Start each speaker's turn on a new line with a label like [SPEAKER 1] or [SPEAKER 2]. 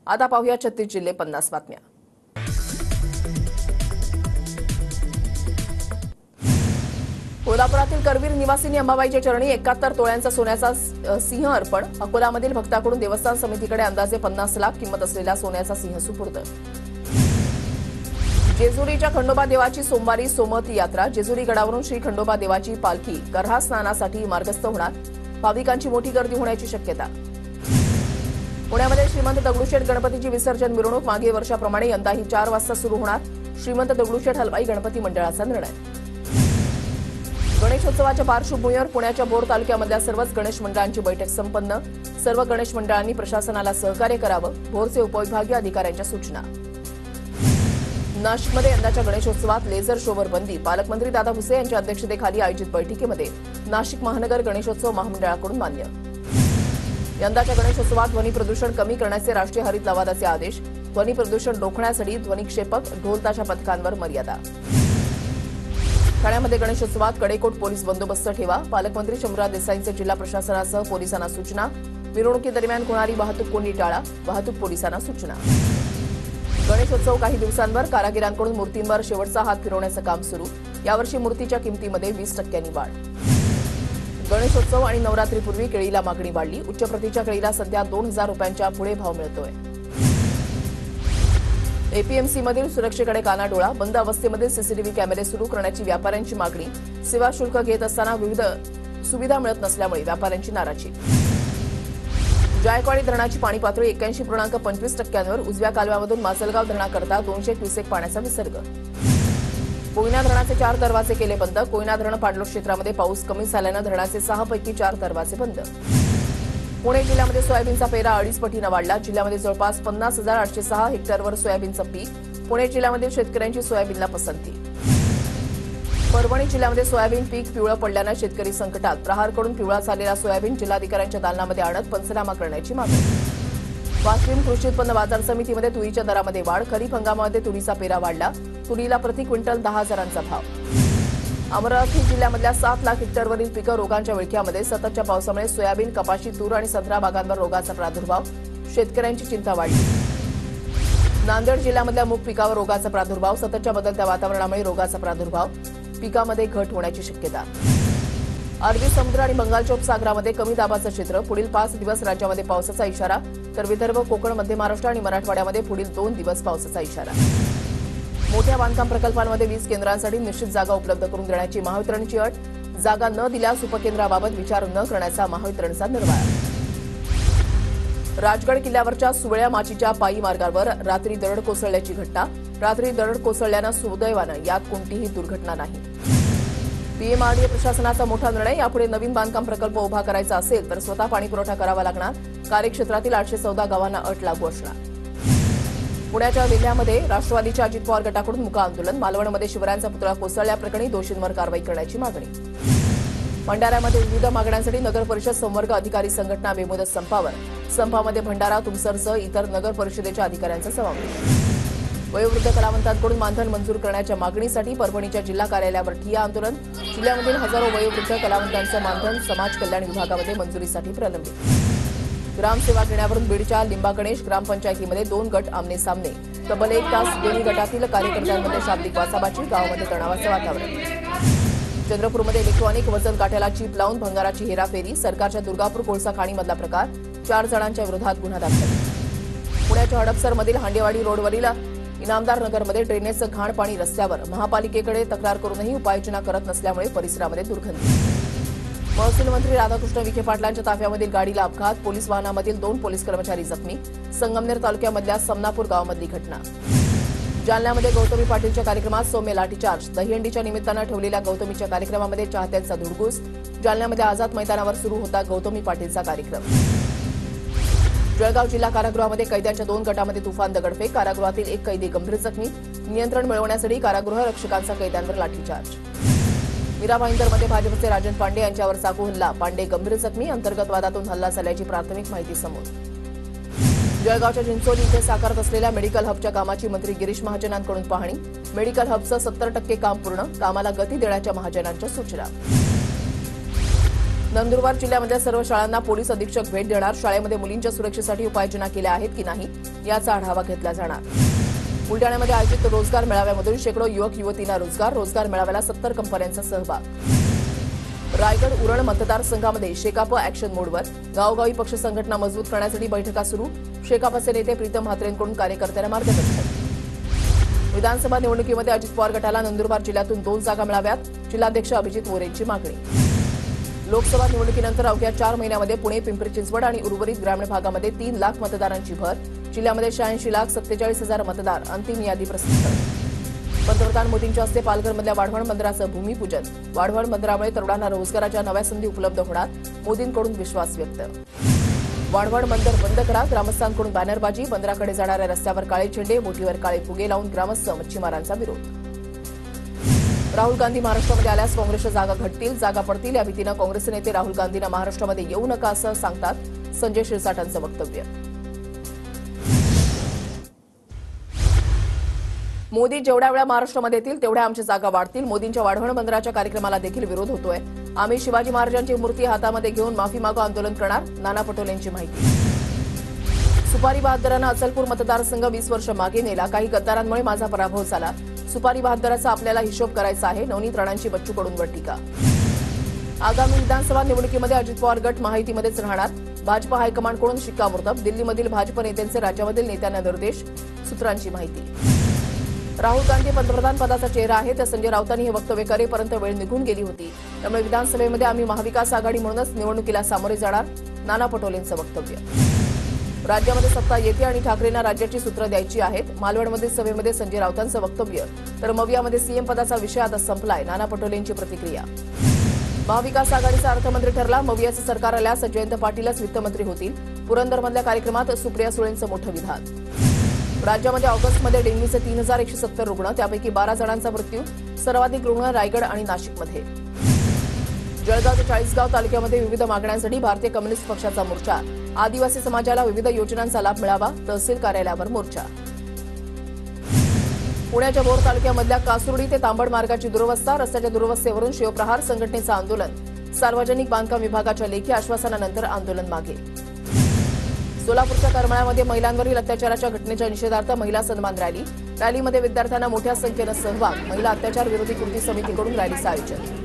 [SPEAKER 1] आता पाहूया 36 जिल्हे 50 बातम्या। कोल्हापुरातील करवीर निवासिनी अंबाबाईच्या चरणी 71 तोळ्यांचा सोन्याचा सिंह अर्पण। अकोलामधील भक्ताकडून देवस्थान समितीकडे अंदाजे 50 लाख किंमत असलेला सोन्याचा सिंह सुपूर्द। जेजुरीच्या खंडोबा देवाची सोमवारी सोमवती यात्रा। जेजुरी गडावरून श्री खंडोबा देवाची पालखी गर्हा स्नानासाठी मार्गस्थ होणार। भाविकांची मोठी गर्दी होण्याची शक्यता। पुण्यामध्ये श्रीमंत दगडूशेठ गणपतीची विसर्जन मिरवणूक मागे वर्षाप्रमाणे यंदाही 4 वाजता सुरू होणार। श्रीमंत दगडूशेठ हलवाई गणपती मंडळाचा निर्णय। गणेशोत्सवाच्या पार्श्वभूमीवर पुण्याच्या भोर तालुक्यामधल्या सर्वच गणेश मंडळांची बैठक संपन्न। सर्व गणेश मंडळांनी प्रशासनाला सहकार्य करावं, भोरचे उपविभागीय अधिकाऱ्यांच्या सूचना। नाशिकमध्ये यंदाच्या गणेशोत्सवात लेझर शोवर बंदी। पालकमंत्री दादा भुसे यांच्या अध्यक्षतेखाली आयोजित बैठकीमध्ये नाशिक महानगर गणेशोत्सव महामंडळाकडून मान्य। यंदाच्या गणेशोत्सवात ध्वनी प्रदूषण कमी करण्याचे राष्ट्रीय हरित लवादाचे आदेश। ध्वनी प्रदूषण रोखण्यासाठी ध्वनिक्षेपक ढोल-ताशा पथकांवर मर्यादा। ठाण्यामध्ये गणेशोत्सवात कडेकोट पोलीस बंदोबस्त ठेवा। पालकमंत्री शंभूराज देसाईंचे जिल्हा प्रशासनासह पोलिसांना सूचना। मिरवणुकीदरम्यान होणारी वाहतूक कोंडी टाळा, वाहतूक पोलिसांना सूचना। गणेशोत्सव काही दिवसांवर कारागिरांकडून मूर्तींवर शेवटचा हात फिरवण्याचं काम सुरू। यावर्षी मूर्तीच्या किमतीमध्ये 20% वाढ। गणेशोत्सव आणि नवरात्रीपूर्वी केळीला मागणी वाढली। उच्च प्रतीच्या केळीला सध्या 2000 रुपयांच्या पुढे भाव मिळतोय। एपीएमसीमधील सुरक्षेकडे कानाडोळा। बंद अवस्थेमध्ये सीसीटीव्ही कॅमेरे सुरू करण्याची व्यापाऱ्यांची मागणी। सेवा शुल्क घेत असताना विविध सुविधा मिळत नसल्यामुळे व्यापाऱ्यांची नाराजी। जायकवाडी धरणाची पाणी पातळी 81.25%वर। उजव्या कालव्यामधून माजलगाव धरणाकरता 200 क्युसेक पाण्याचा विसर्ग। कोयना धरणाचे 4 दरवाजे केले बंद। कोयना धरण पाणलोट क्षेत्रामध्ये पाऊस कमी झाल्यानं धरणाचे 6 पैकी 4 दरवाजे बंद। पुणे जिल्ह्यामध्ये सोयाबीनचा पेरा 2.5 पटीनं वाढला। जिल्ह्यामध्ये जवळपास 50,806 हेक्टरवर सोयाबीनचं पीक। पुणे जिल्ह्यामधील शेतकऱ्यांची सोयाबीनला पसंती। परभणी जिल्ह्यामध्ये सोयाबीन पीक पिवळं पडल्यानं शेतकरी संकटात। प्रहारकडून पिवळा झालेला सोयाबीन जिल्हाधिकाऱ्यांच्या दालनामध्ये आणत पंचनामा करण्याची मागणी। वाशिम कृषी उत्पन्न बाजार समितीमध्ये तुरीच्या दरामध्ये वाढ। खरीप हंगामामध्ये तुरीचा पेरा वाढला। तुरीला प्रति क्विंटल 10,000चा भाव। अमरावती जिल्ह्यामधल्या 7 लाख हेक्टरवरील पिकं रोगांच्या विळख्यामध्ये। सततच्या पावसामुळे सोयाबीन, कपाशी, तूर आणि संत्रा बागांवर रोगाचा प्रादुर्भाव। शेतकऱ्यांची चिंता वाढली। नांदेड जिल्ह्यामधल्या मूग पिकावर रोगाचा प्रादुर्भाव। सततच्या बदलत्या वातावरणामुळे रोगाचा प्रादुर्भाव, पिकामध्ये घट होण्याची शक्यता। अरबी समुद्र आणि बंगालच्या उपसागरामध्ये कमी दाबाचं क्षेत्र। पुढील 5 दिवस राज्यामध्ये पावसाचा इशारा। तर विदर्भ, कोकण, मध्य महाराष्ट्र आणि मराठवाड्यामध्ये पुढील 2 दिवस पावसाचा इशारा। मोठ्या बांधकाम प्रकल्पांमध्ये वीज केंद्रांसाठी निश्चित जागा उपलब्ध करून देण्याची महावितरणची अट। जागा न दिल्यास उपकेंद्राबाबत विचार न करण्याचा महावितरणचा निर्णय। राजगड किल्ल्यावरच्या सुवळ्या माचीच्या पायी मार्गावर रात्री दरड कोसळल्याची घटना। रात्री दरड कोसळल्यानं सुदैवानं यात कोणतीही दुर्घटना नाही। पीएमआरडीए प्रशासनाचा मोठा निर्णय। यापुढे नवीन बांधकाम प्रकल्प उभा करायचा असेल तर स्वतः पाणीपुरवठा करावा लागणार। कार्यक्षेत्रातील 814 गावांना अट लागू असणार। पुण्याच्या वेल्ह्यामध्ये राष्ट्रवादीच्या अजित पवार गटाकडून मुका आंदोलन। मालवणमध्ये शिवरायांचा पुतळा कोसळल्याप्रकरणी दोषींवर कारवाई करण्याची मागणी। भंडाऱ्यामध्ये विविध मागण्यांसाठी नगर परिषद संवर्ग अधिकारी संघटना बेमुदत संपावर। संपामध्ये भंडारा, तुमसरसह इतर नगर परिषदेच्या अधिकाऱ्यांचा समावेश। वयोवृद्ध कलावंतांकडून मानधन मंजूर करण्याच्या मागणीसाठी परभणीच्या जिल्हा कार्यालयावर ठिय्या आंदोलन। जिल्ह्यामधील हजारो वयोवृद्ध कलावंतांचं मानधन समाज कल्याण विभागामध्ये मंजुरीसाठी प्रलंबित। ग्रामसेवा घेण्यावरून बीडच्या लिंबा गणेश ग्रामपंचायतीमध्ये 2 गट आमने सामने। तब्बल 1 तास दोन्ही गटातील कार्यकर्त्यांमध्ये शाब्दिक वाचाबाची। गावामध्ये तणावाचं वातावरण। चंद्रपूरमध्ये इलेक्ट्रॉनिक वजन काट्याला चीप लावून भंगाराची हेराफेरी। सरकारच्या दुर्गापूर कोळसा खाणीमधला प्रकार। 4 जणांच्या विरोधात गुन्हा दाखल। पुण्याच्या हडपसरमधील हांडेवाडी रोडवरील इनामदार नगरमध्ये ड्रेनेजचं घाण पाणी रस्त्यावर। महापालिकेकडे तक्रार करूनही उपाययोजना करत नसल्यामुळे परिसरामध्ये दुर्गंधी। महसूल मंत्री राधाकृष्ण विखे पाटलांच्या ताफ्यामधील गाडीला अपघात। पोलीस वाहनामधील 2 पोलीस कर्मचारी जखमी। संगमनेर तालुक्यामधल्या समनापूर गावामधली घटना। जालन्यामध्ये गौतमी पाटीलच्या कार्यक्रमात सौम्य लाठीचार्ज। दहीहंडीच्या निमित्तानं ठेवलेल्या गौतमीच्या कार्यक्रमामध्ये चाहत्यांचा धुडगूस। जालन्यामध्ये आझाद मैदानावर सुरू होता गौतमी पाटीलचा कार्यक्रम। जळगाव जिल्हा कारागृहामध्ये कैद्यांच्या 2 गटामध्ये तुफान दगडफेक। कारागृहातील 1 कैदी गंभीर जखमी। नियंत्रण मिळवण्यासाठी कारागृह रक्षकांचा कैद्यांवर लाठीचार्ज। मीरा भाईंदरमध्ये भाजपचे राजन पांडे यांच्यावर चाकू हल्ला। पांडे गंभीर जखमी। अंतर्गत वादातून हल्ला झाल्याची प्राथमिक माहिती समोर। जळगावच्या चिंचोली इथे साकारत असलेल्या मेडिकल हबच्या कामाची मंत्री गिरीश महाजनांकडून पाहणी। मेडिकल हबचं 70% काम पूर्ण। कामाला गती देण्याच्या महाजनांच्या सूचना। नंदुरबार जिल्ह्यामधल्या सर्व शाळांना पोलीस अधीक्षक भेट देणार. शाळेमध्ये मुलींच्या सुरक्षेसाठी उपाययोजना केल्या आहेत की नाही याचा आढावा घेतला जाणार. बुलढाण्यामध्ये आयोजित रोजगार मेळाव्यामधून शेकडो युवक युवतींना रोजगार मेळाव्याला 70 कंपन्यांचा सहभाग. रायगड उरण मतदारसंघामध्ये शेकाप ऍक्शन मोडवर. गावोगावी पक्ष संघटना मजबूत करण्यासाठी बैठका सुरू. शेकापचे नेते प्रीतम म्हात्रेंकडून कार्यकर्त्यांना मार्गदर्शन. विधानसभा निवडणुकीमध्ये अजित पवार गटाला नंदुरबार जिल्ह्यातून 2 जागा मिळाव्यात. जिल्हाध्यक्ष अभिजित मोरेंची मागणी. लोकसभा निवडणुकीनंतर अवघ्या 4 महिन्यामध्ये पुणे, पिंपरी चिंचवड आणि उर्वरित ग्रामीण भागामध्ये 3 लाख मतदारांची भर. जिल्ह्यामध्ये 86,47,000 मतदार. अंतिम यादी प्रसिद्ध. पंतप्रधान मोदींच्या हस्ते पालघरमधल्या वाढवण बंदराचं भूमिपूजन. वाढवण बंदरामुळे तरुणांना रोजगाराच्या नव्या संधी उपलब्ध होणार. मोदींकडून विश्वास व्यक्त. वाढवण बंदर बंद करा. ग्रामस्थांकडून बॅनरबाजी. बंदराकडे जाणाऱ्या रस्त्यावर काळे झेंडे, बोटीवर काळे फुगे लावून ग्रामस्थ मच्छीमारांचा विरोध. राहुल गांधी महाराष्ट्रामध्ये आल्यास काँग्रेसच्या जागा घटतील, जागा पडतील या भीतीनं काँग्रेसचे नेते राहुल गांधींना महाराष्ट्रामध्ये येऊ नका असं सांगतात. संजय शिरसाटांचं वक्तव्य. मोदी जेवढ्या वेळा महाराष्ट्रामध्ये येतील तेवढ्या आमच्या जागा वाढतील. मोदींच्या वाढवण बंदराच्या कार्यक्रमाला देखील विरोध होतोय. आम्ही शिवाजी महाराजांची मूर्ती हातामध्ये घेऊन माफी मागो आंदोलन करणार. नाना पटोलेंची माहिती. सुपारी बहादरांना अचलपूर मतदारसंघ 20 वर्ष मागे नेला. काही गद्दारांमुळे माझा पराभव झाला. सुपारी बहादराचा आपल्याला हिशोब करायचा आहे. नवनीत राणांची बच्चू कडूंवर टीका. आगामी विधानसभा निवडणुकीमध्ये अजित पवार गट महायुतीमध्येच राहणार. भाजप हायकमांडकडून शिक्कामोर्तब. दिल्लीमधील भाजप नेत्यांचे राज्यामधील नेत्यांना निर्देश. सूत्रांची माहिती. राहुल गांधी पंतप्रधान पदाचा चेहरा आहे. तर संजय राऊतांनी हे वक्तव्य करेपर्यंत वेळ निघून गेली होती. त्यामुळे विधानसभेमध्ये आम्ही महाविकास आघाडी म्हणूनच निवडणुकीला सामोरे जाणार. नाना पटोलेंचं वक्तव्य. राज्यामध्ये सत्ता येते आणि ठाकरेंना राज्याची सूत्र द्यायची आहेत. मालवणमधील सभेमध्ये संजय राऊतांचं वक्तव्य. तर मवियामध्ये सीएम पदाचा विषय आता संपलाय. नाना पटोलेंची प्रतिक्रिया. महाविकास आघाडीचा अर्थमंत्री ठरला. मवियाचं सरकार आल्यास जयंत पाटीलच वित्तमंत्री होतील. पुरंदरमधल्या कार्यक्रमात सुप्रिया सुळेंचं मोठं विधान. राज्यामध्ये ऑगस्टमध्ये डेंग्यूचे 3,170 रुग्ण, त्यापैकी 12 जणांचा मृत्यू. सर्वाधिक रुग्ण रायगड आणि नाशिकमध्ये. जळगाव ते चाळीसगाव तालुक्यामध्ये विविध मागण्यांसाठी भारतीय कम्युनिस्ट पक्षाचा मोर्चा. आदिवासी समाजाला विविध योजनांचा लाभ मिळावा. तहसील कार्यालयावर मोर्चा. पुण्याच्या भोर तालुक्यामधल्या कासुर्डी ते तांबड मार्गाची दुरवस्था. रस्त्याच्या दुरवस्थेवरून शिवप्रहार संघटनेचं आंदोलन. सार्वजनिक बांधकाम विभागाच्या लेखी आश्वासनानंतर आंदोलन मागे. सोलापूरच्या करमाळ्यामध्ये महिलांवरील अत्याचाराच्या घटनेच्या निषेधार्थ महिला सन्मान रॅली. रॅलीमध्ये विद्यार्थ्यांना मोठ्या संख्येनं सहभाग. महिला अत्याचार विरोधी कृती समितीकडून रॅलीचं आयोजन.